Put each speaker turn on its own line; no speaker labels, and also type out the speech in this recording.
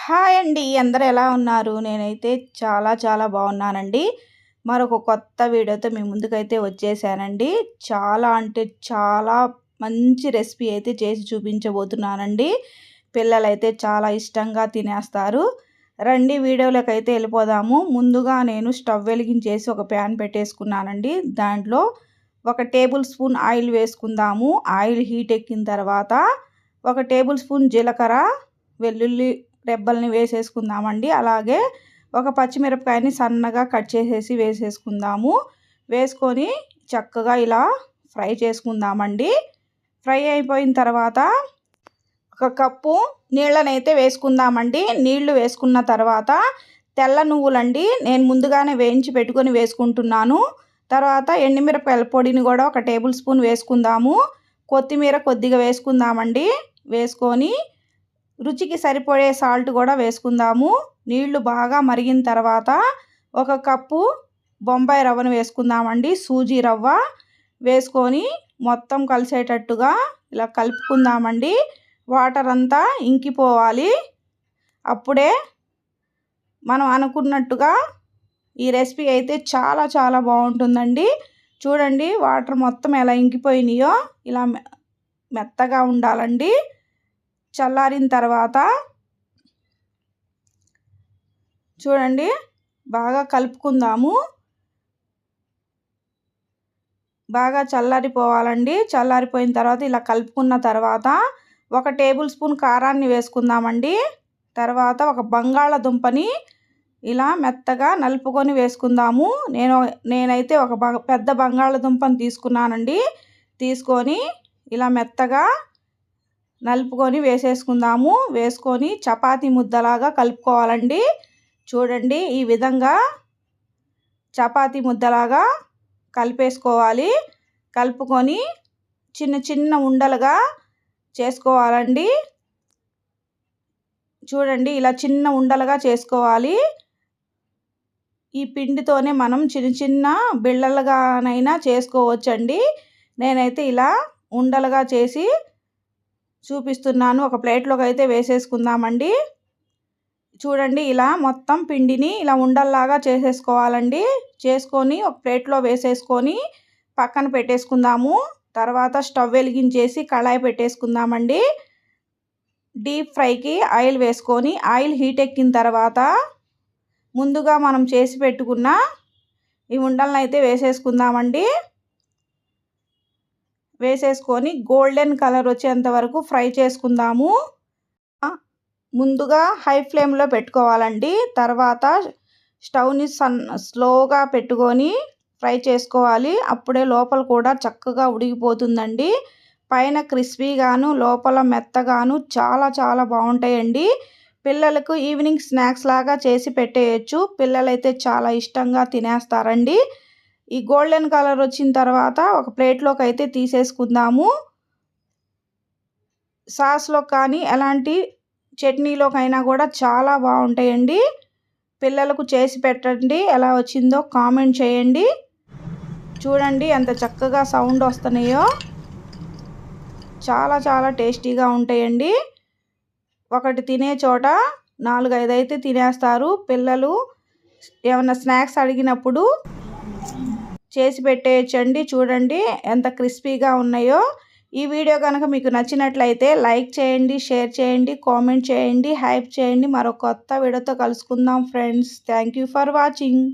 Hi అండి. అందరూ ఎలా ఉన్నారు? నేనైతే చాలా చాలా బాగున్నానండి. మరొక కొత్త వీడియోతో మీ ముందుకైతే వచ్చేసానండి. చాలా అంటే చాలా మంచి రెసిపీ అయితే చేసి చూపించబోతున్నానండి. పిల్లలైతే చాలా ఇష్టంగా తినేస్తారు. రండి వీడియోలోకైతే వెళ్ళిపోదాము. ముందుగా నేను స్టవ్ వెలిగించేసి ఒక ప్యాన్ పెట్టేసుకున్నానండి. దాంట్లో 1 టేబుల్ స్పూన్ ఆయిల్ వేసుకుందాము. ఆయిల్ హీట్ ఎక్కిన తర్వాత 1 టేబుల్ స్పూన్ జీలకర్ర, వెల్లుల్లి రెబ్బల్ని వేసేసుకుందామండి. అలాగే ఒక పచ్చిమిరపకాయని సన్నగా కట్ చేసేసి వేసేసుకుందాము. వేసుకొని చక్కగా ఇలా ఫ్రై చేసుకుందామండి. ఫ్రై అయిపోయిన తర్వాత 1 కప్పు నీళ్ళనైతే వేసుకుందామండి. నీళ్లు వేసుకున్న తర్వాత తెల్ల నువ్వులండి నేను ముందుగానే వేయించి పెట్టుకొని వేసుకుంటున్నాను. తర్వాత ఎండుమిరపకాయల పొడిని కూడా 1 టేబుల్ స్పూన్ వేసుకుందాము. కొత్తిమీర కొద్దిగా వేసుకుందామండి. వేసుకొని రుచికి సరిపడే సాల్ట్ కూడా వేసుకుందాము. నీళ్లు బాగా మరిగిన తర్వాత 1 కప్పు బొంబాయి రవ్వను వేసుకుందామండి. సూజీ రవ్వ వేసుకొని మొత్తం కలిసేటట్టుగా ఇలా కలుపుకుందామండి. వాటర్ అంతా ఇంకిపోవాలి. అప్పుడే మనం అనుకున్నట్టుగా ఈ రెసిపీ అయితే చాలా చాలా బాగుంటుందండి. చూడండి వాటర్ మొత్తం ఎలా ఇంకిపోయినాయో ఇలా మెత్తగా ఉండాలండి. చల్లారిన తర్వాత చూడండి బాగా కలుపుకుందాము. బాగా చల్లారిపోవాలండి. చల్లారిపోయిన తర్వాత ఇలా కలుపుకున్న తర్వాత 1 టేబుల్ స్పూన్ కారాన్ని వేసుకుందామండి. తర్వాత 1 బంగాళదుంపని ఇలా మెత్తగా నలుపుకొని వేసుకుందాము. నేనైతే ఒక పెద్ద బంగాళదుంపని తీసుకున్నానండి. తీసుకొని ఇలా మెత్తగా నలుపుకొని వేసేసుకుందాము. వేసుకొని చపాతీ ముద్దలాగా కలుపుకోవాలండి. చూడండి ఈ విధంగా చపాతీ ముద్దలాగా కలిపేసుకోవాలి. కలుపుకొని చిన్న చిన్న ఉండలుగా చేసుకోవాలండి. చూడండి ఇలా చిన్న ఉండలుగా చేసుకోవాలి. ఈ పిండితోనే మనం చిన్న చిన్న బిళ్ళలుగానైనా చేసుకోవచ్చండి. నేనైతే ఇలా ఉండలుగా చేసి చూపిస్తున్నాను. ఒక ప్లేట్లోకి అయితే వేసేసుకుందామండి. చూడండి ఇలా మొత్తం పిండిని ఇలా ఉండల్లాగా చేసేసుకోవాలండి. చేసుకొని ఒక ప్లేట్లో వేసేసుకొని పక్కన పెట్టేసుకుందాము. తర్వాత స్టవ్ వెలిగించేసి కళాయి పెట్టేసుకుందామండి. డీప్ ఫ్రైకి ఆయిల్ వేసుకొని ఆయిల్ హీట్ ఎక్కిన తర్వాత ముందుగా మనం చేసి పెట్టుకున్న ఈ ఉండలను అయితే వేసేసుకుందామండి. వేసేసుకొని గోల్డెన్ కలర్ వచ్చేంత వరకు ఫ్రై చేసుకుందాము. ముందుగా హై ఫ్లేమ్లో పెట్టుకోవాలండి. తర్వాత స్టవ్ని స్లోగా పెట్టుకొని ఫ్రై చేసుకోవాలి. అప్పుడే లోపల కూడా చక్కగా ఉడికిపోతుందండి. పైన క్రిస్పీగాను లోపల మెత్తగాను చాలా చాలా బాగుంటాయండి. పిల్లలకు ఈవినింగ్ స్నాక్స్ లాగా చేసి పెట్టేయచ్చు. పిల్లలైతే చాలా ఇష్టంగా తినేస్తారండి. ఈ గోల్డెన్ కలర్ వచ్చిన తర్వాత ఒక ప్లేట్లోకి అయితే తీసేసుకుందాము. సాస్లో కానీ ఎలాంటి చట్నీలోకైనా కూడా చాలా బాగుంటాయండి. పిల్లలకు చేసి పెట్టండి. ఎలా వచ్చిందో కామెంట్ చేయండి. చూడండి ఎంత చక్కగా సౌండ్ వస్తున్నాయో. చాలా చాలా టేస్టీగా ఉంటాయండి. ఒకటి తినే చోట 4, 5 అయితే తినేస్తారు. పిల్లలు ఏమైనా స్నాక్స్ అడిగినప్పుడు చేసి పెట్టేయచ్చండి. చూడండి ఎంత క్రిస్పీగా ఉన్నాయో. ఈ వీడియో కనుక మీకు నచ్చినట్లయితే లైక్ చేయండి, షేర్ చేయండి, కామెంట్ చేయండి, హైప్ చేయండి. మరో కొత్త వీడియోతో కలుసుకుందాం friends. Thank you for watching.